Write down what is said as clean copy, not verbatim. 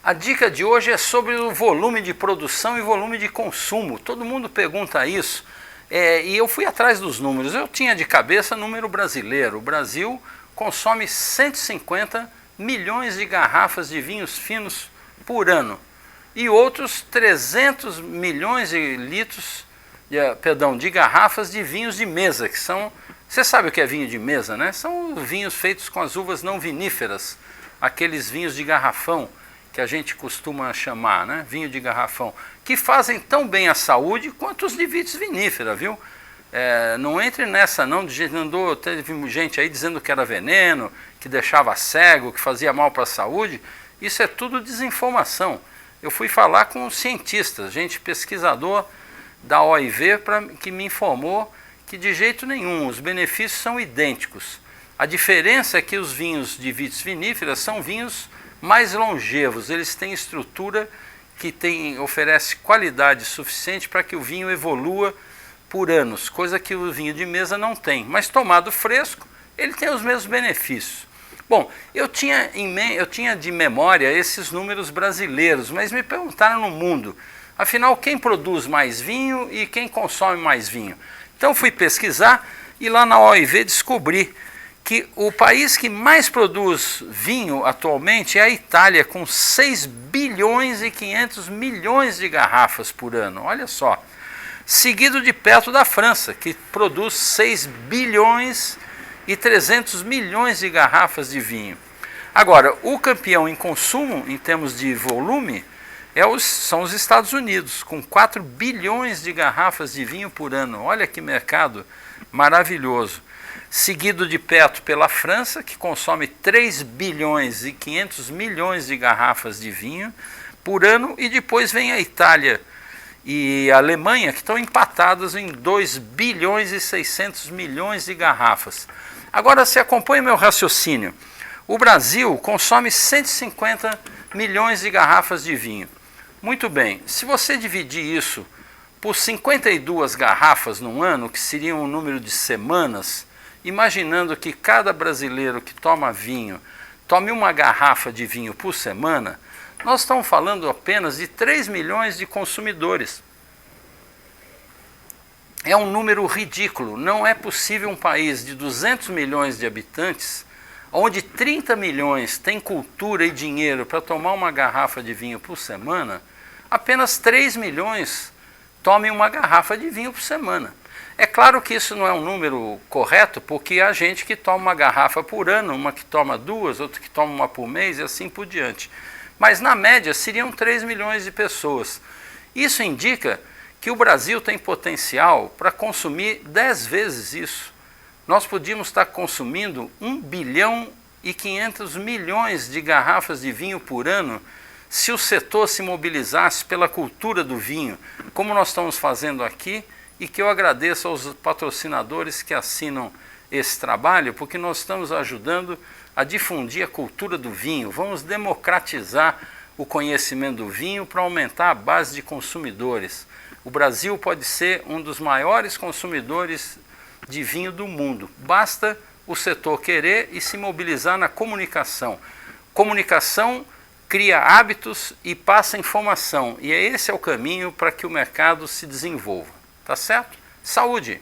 A dica de hoje é sobre o volume de produção e volume de consumo. Todo mundo pergunta isso, e eu fui atrás dos números. Eu tinha de cabeça número brasileiro. O Brasil consome 150 milhões de garrafas de vinhos finos por ano e outros 300 milhões de litros, de garrafas de vinhos de mesa, que são... Você sabe o que é vinho de mesa, né? São vinhos feitos com as uvas não viníferas, aqueles vinhos de garrafão, que a gente costuma chamar, né? Vinho de garrafão, que fazem tão bem à saúde quanto os de vitis vinífera, viu? Não entre nessa não, teve gente aí dizendo que era veneno, que deixava cego, que fazia mal para a saúde. Isso é tudo desinformação. Eu fui falar com cientistas, gente pesquisador da OIV, que me informou que de jeito nenhum, os benefícios são idênticos. A diferença é que os vinhos de vitis vinífera são vinhos mais longevos, eles têm estrutura que oferece qualidade suficiente para que o vinho evolua por anos, coisa que o vinho de mesa não tem, mas tomado fresco, ele tem os mesmos benefícios. Bom, eu tinha de memória esses números brasileiros, mas me perguntaram no mundo, afinal, quem produz mais vinho e quem consome mais vinho? Então fui pesquisar e lá na OIV descobri que o país que mais produz vinho atualmente é a Itália, com 6 bilhões e 500 milhões de garrafas por ano, olha só. Seguido de perto da França, que produz 6 bilhões e 300 milhões de garrafas de vinho. Agora, o campeão em consumo, em termos de volume, são os Estados Unidos, com 4 bilhões de garrafas de vinho por ano. Olha que mercado maravilhoso. Seguido de perto pela França, que consome 3 bilhões e 500 milhões de garrafas de vinho por ano, e depois vem a Itália e a Alemanha, que estão empatadas em 2 bilhões e 600 milhões de garrafas. Agora, se acompanha meu raciocínio, o Brasil consome 150 milhões de garrafas de vinho. Muito bem, se você dividir isso por 52 garrafas num ano, que seria um número de semanas, imaginando que cada brasileiro que toma vinho tome uma garrafa de vinho por semana, nós estamos falando apenas de 3 milhões de consumidores. É um número ridículo. Não é possível um país de 200 milhões de habitantes, onde 30 milhões têm cultura e dinheiro para tomar uma garrafa de vinho por semana, apenas 3 milhões tomem uma garrafa de vinho por semana. É claro que isso não é um número correto, porque há gente que toma uma garrafa por ano, uma que toma 2, outra que toma uma por mês e assim por diante. Mas na média seriam 3 milhões de pessoas. Isso indica que o Brasil tem potencial para consumir 10 vezes isso. Nós podíamos estar consumindo 1 bilhão e 500 milhões de garrafas de vinho por ano se o setor se mobilizasse pela cultura do vinho, como nós estamos fazendo aqui, e que eu agradeço aos patrocinadores que assinam esse trabalho, porque nós estamos ajudando a difundir a cultura do vinho. Vamos democratizar o conhecimento do vinho para aumentar a base de consumidores. O Brasil pode ser um dos maiores consumidores de vinho do mundo. Basta o setor querer e se mobilizar na comunicação. Comunicação cria hábitos e passa informação. E esse é o caminho para que o mercado se desenvolva. Tá certo? Saúde!